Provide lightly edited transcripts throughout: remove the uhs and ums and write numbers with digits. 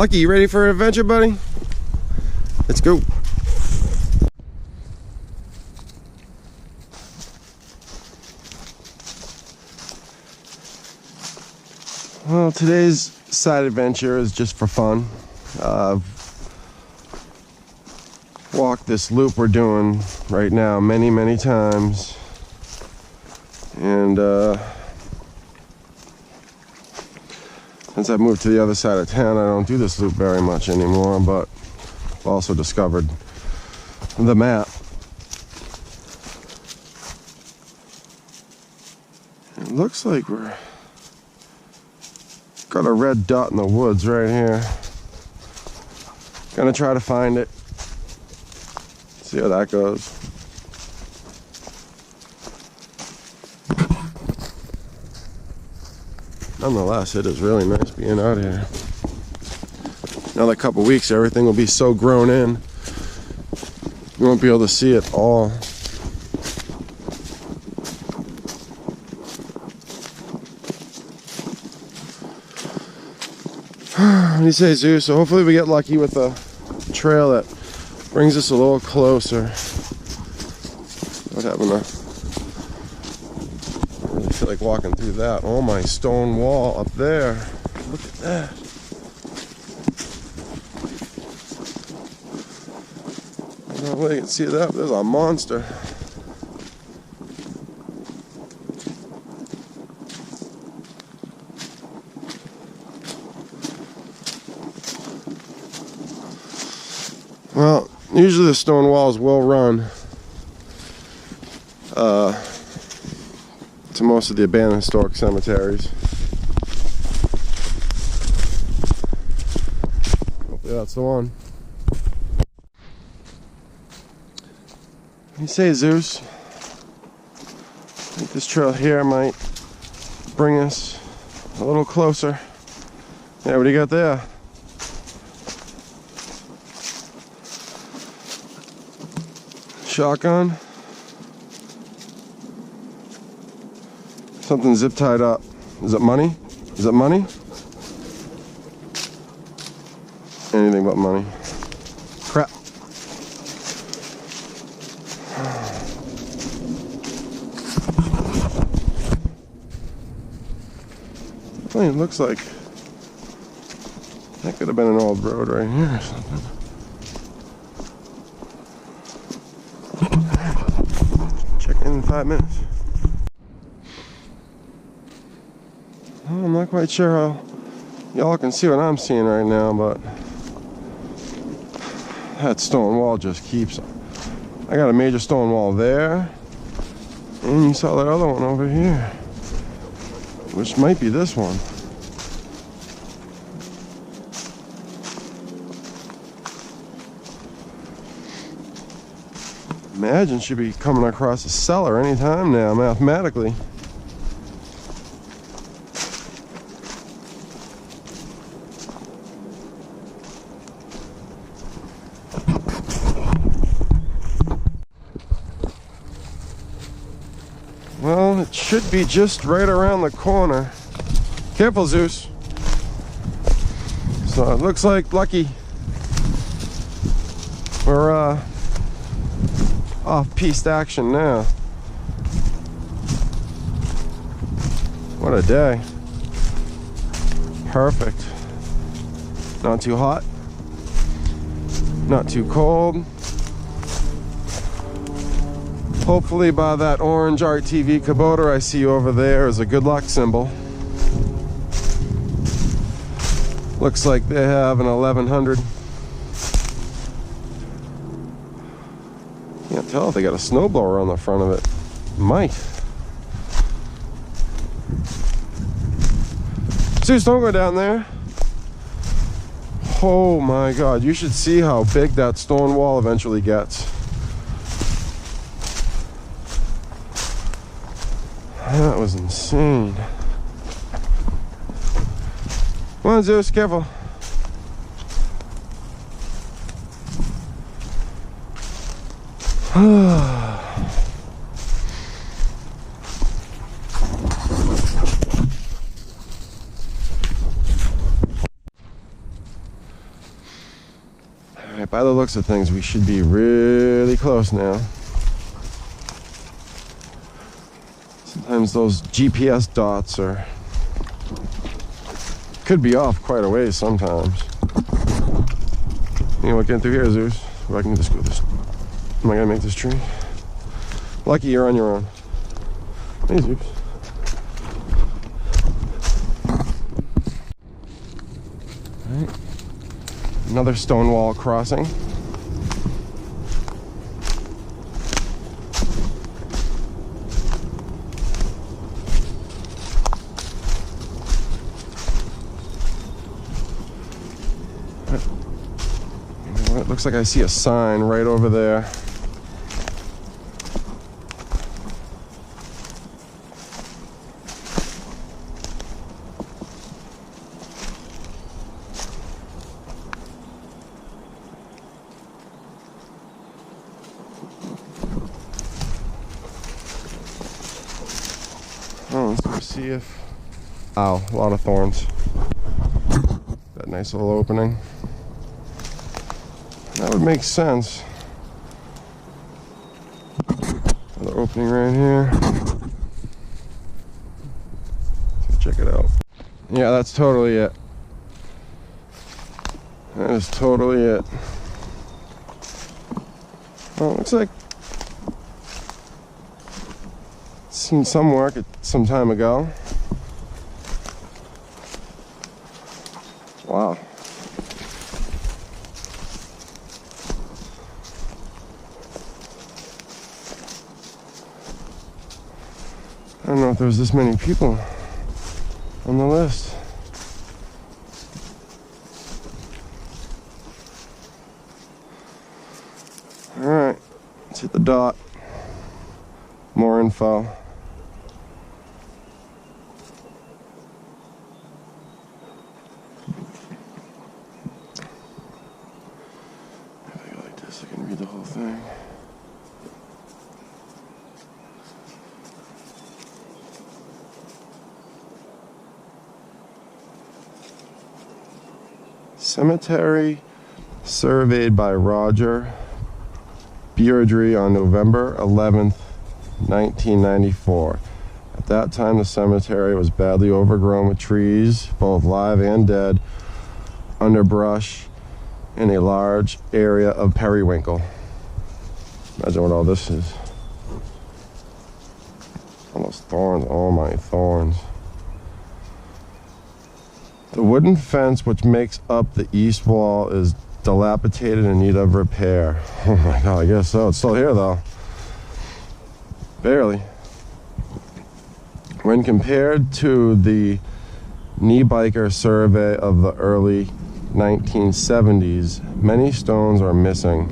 Lucky, you ready for an adventure, buddy? Let's go. Well, today's side adventure is just for fun. Walked this loop we're doing right now many times, and since I've moved to the other side of town, I don't do this loop very much anymore, but I've also discovered the map. It looks like we're got a red dot in the woods right here. Gonna try to find it. See how that goes. Nonetheless, it is really nice being out here. Another couple weeks, everything will be so grown in, you won't be able to see it all. What do you say, Zeus? So hopefully we get lucky with a trail that brings us a little closer. What happened to... I really feel like walking through that. Oh, my stone wall up there. Look at that. I don't know where you can see that. There's a monster. Well, usually the stone walls will run to most of the abandoned historic cemeteries. Hopefully that's the one. What do you say, Zeus? I think this trail here might bring us a little closer. Yeah, what do you got there? Shotgun. Something zip tied up. Is it money? Is it money? Anything but money. Crap. It looks like that could have been an old road right here or something. In 5 minutes. Well, I'm not quite sure how y'all can see what I'm seeing right now, but that stone wall just keeps. I got a major stone wall there, and you saw that other one over here, which might be this one. Imagine she'd be coming across a cellar anytime now, mathematically. Well, it should be just right around the corner. Careful, Zeus. So it looks like, Lucky, we're off-piste action now. What a day. Perfect. Not too hot, not too cold. Hopefully by that orange RTV Kubota I see over there is a good luck symbol. Looks like they have an 1100. Can't tell if they got a snowblower on the front of it. Might. Zeus, don't go down there. Oh my God, you should see how big that stone wall eventually gets. That was insane. Come on, Zeus, careful. Alright, by the looks of things, we should be really close now. Sometimes those GPS dots could be off quite a ways sometimes. You know what, getting through here, Zeus? If I can just go this. Am I gonna make this tree? Lucky you're on your own. Hey, Zeus. Alright. Another stone wall crossing. It looks like I see a sign right over there. Oh, let's go see if... Ow, a lot of thorns. That nice little opening. That would make sense. Another opening right here. Check it out. Yeah, that's totally it. That is totally it. Well, it looks like seen some work some time ago. Wow. I don't know if there's this many people on the list. All right, let's hit the dot. More info. If I go like this, I can read the whole thing. Cemetery surveyed by Roger Beardry on November 11th, 1994. At that time, the cemetery was badly overgrown with trees, both live and dead, underbrush, and a large area of periwinkle. Imagine what all this is. All those thorns, oh my thorns. The wooden fence which makes up the east wall is dilapidated and in need of repair. Oh my god, I guess so. It's still here though. Barely. When compared to the Kneebiker survey of the early 1970s, many stones are missing.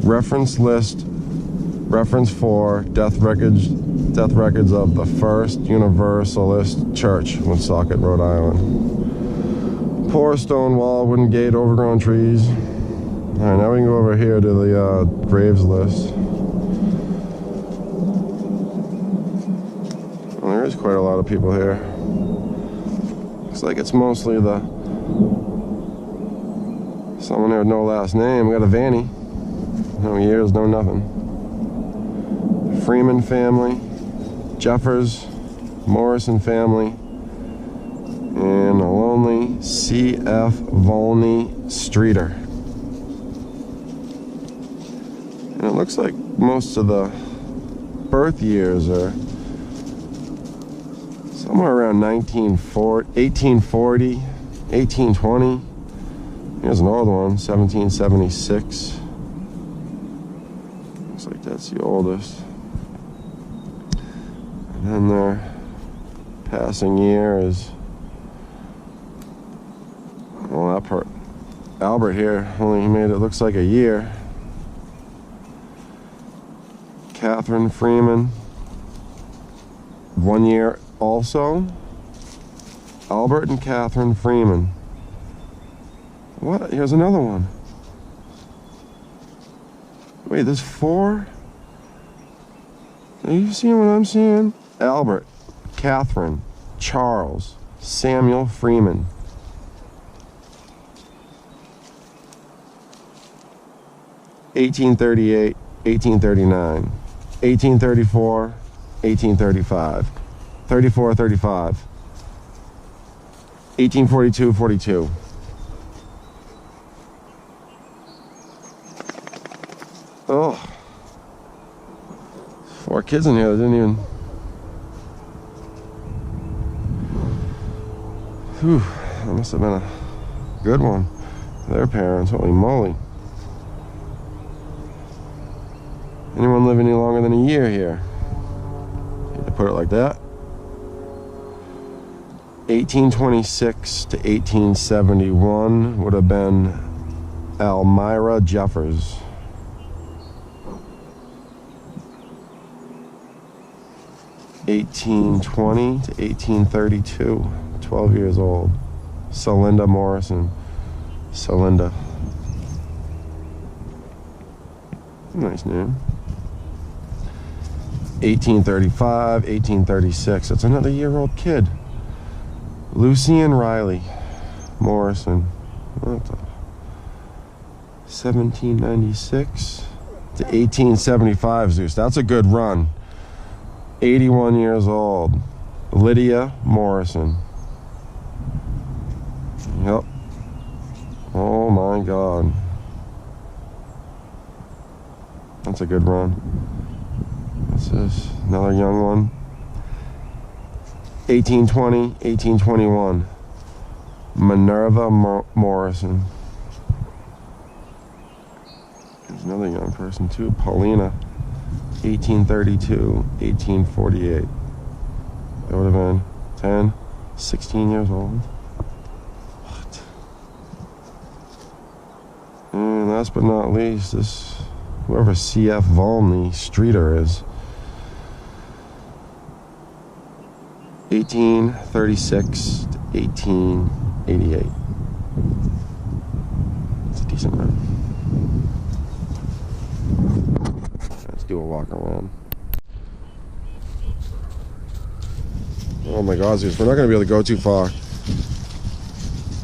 Reference list, reference for death records of the First Universalist Church, Woonsocket, Rhode Island. Poor stone wall, wooden gate, overgrown trees. Alright, now we can go over here to the graves list. Well, there is quite a lot of people here. Looks like it's mostly someone there with no last name. We got a Vanny. No years, no nothing. Freeman family. Jeffers, Morrison family, and a lonely C.F. Volney Streeter. And it looks like most of the birth years are somewhere around 1840, 1820. Here's an old one, 1776. Looks like that's the oldest. And then their passing year is, well, that part, Albert here only made it looks like a year. Catherine Freeman, 1 year also. Albert and Catherine Freeman. What? Here's another one. Wait, there's 4? Are you seeing what I'm seeing? Albert, Catherine, Charles, Samuel Freeman. 1838, 1839, 1834, 1835, 34, 35, 1842, 42. Oh, 4 kids in here that didn't even. Whew, that must have been a good one. Their parents, holy moly. Anyone live any longer than a year here? Hate to put it like that. 1826 to 1871 would have been Elmira Jeffers. 1820 to 1832, 12 years old. Celinda Morrison. Celinda. Nice name. 1835, 1836. That's another year-old kid. Lucian Riley Morrison. What the? 1796 to 1875, Zeus. That's a good run. 81 years old. Lydia Morrison. Yep. Oh my God. That's a good run. This is another young one. 1820, 1821. Minerva Morrison. There's another young person too. Paulina. 1832, 1848. That would have been 10, 16 years old. What? And last but not least, this whoever C.F. Volney Streeter is. 1836 to 1888. It's a decent run. Let's do a walk around. Oh my God, we're not going to be able to go too far.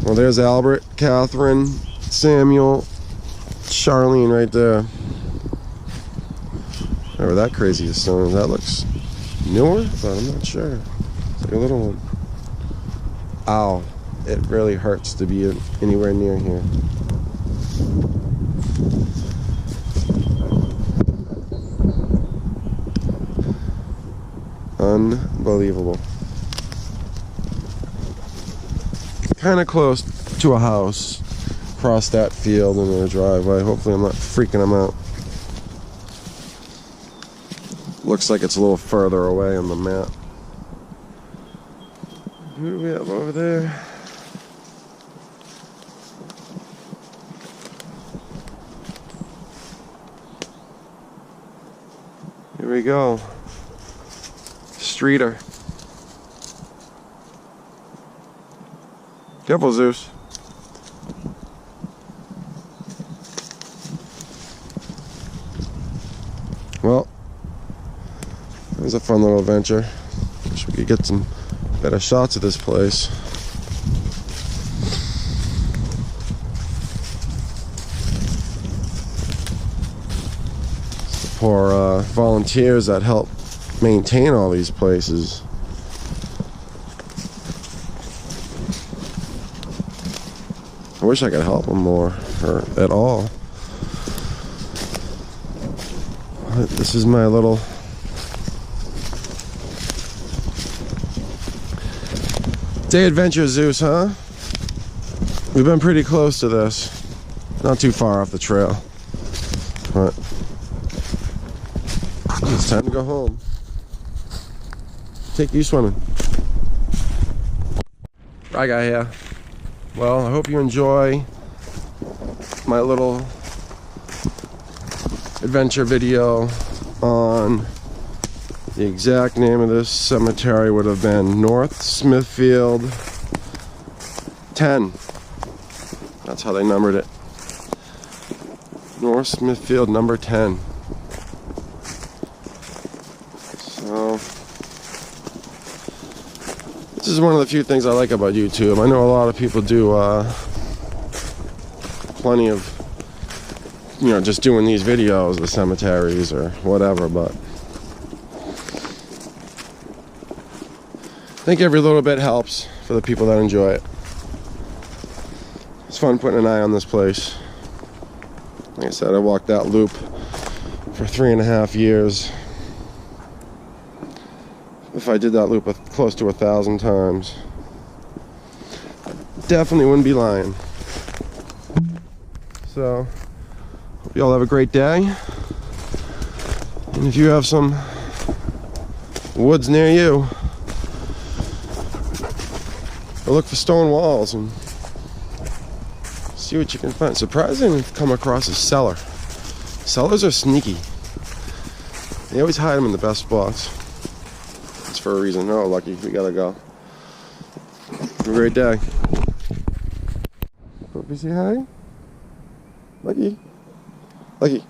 Well, there's Albert, Catherine, Samuel, Charlene right there. Whatever that crazy stone is, that looks newer, but I'm not sure. It's like a little one. Ow. It really hurts to be anywhere near here. Unbelievable. Kind of close to a house. Across that field in their driveway. Hopefully I'm not freaking them out. Looks like it's a little further away on the map. Who do we have over there? Here we go. Streeter. Careful, Zeus. Well, it was a fun little adventure. Wish we could get some better shots of this place. It's the poor volunteers that help maintain all these places. I wish I could help them more, or at all. But this is my little day adventure, Zeus, huh? We've been pretty close to this. Not too far off the trail. But it's time to go home. Take you swimming. Right guy here. Well, I hope you enjoy my little adventure video on the exact name of this cemetery. Would have been North Smithfield 10. That's how they numbered it. North Smithfield number 10. So this is one of the few things I like about YouTube. I know a lot of people do plenty of you know, just doing these videos, the cemeteries or whatever, but I think every little bit helps for the people that enjoy it. It's fun putting an eye on this place. Like I said, I walked that loop for 3.5 years. If I did that loop close to 1,000 times, definitely wouldn't be lying. So, hope you all have a great day. And if you have some woods near you, go look for stone walls and see what you can find. Surprisingly, I've come across a cellar. Cellars are sneaky. They always hide them in the best spots. It's for a reason. Oh, Lucky, we gotta go. Have a great day. Hope you say hi. Lucky. Lucky.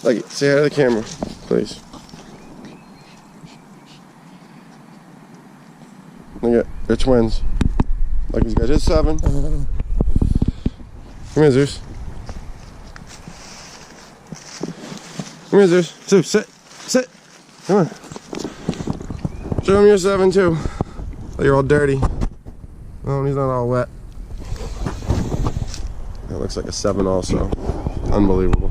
Lucky, say hi to the camera, please. Look at, they're twins. Lucky's got his 7. Come here, Zeus. Come here, Zeus. Zeus, sit. Sit. Come on. Show him your 7 too. Oh, you're all dirty. Oh, he's not all wet. That looks like a 7 also. Unbelievable.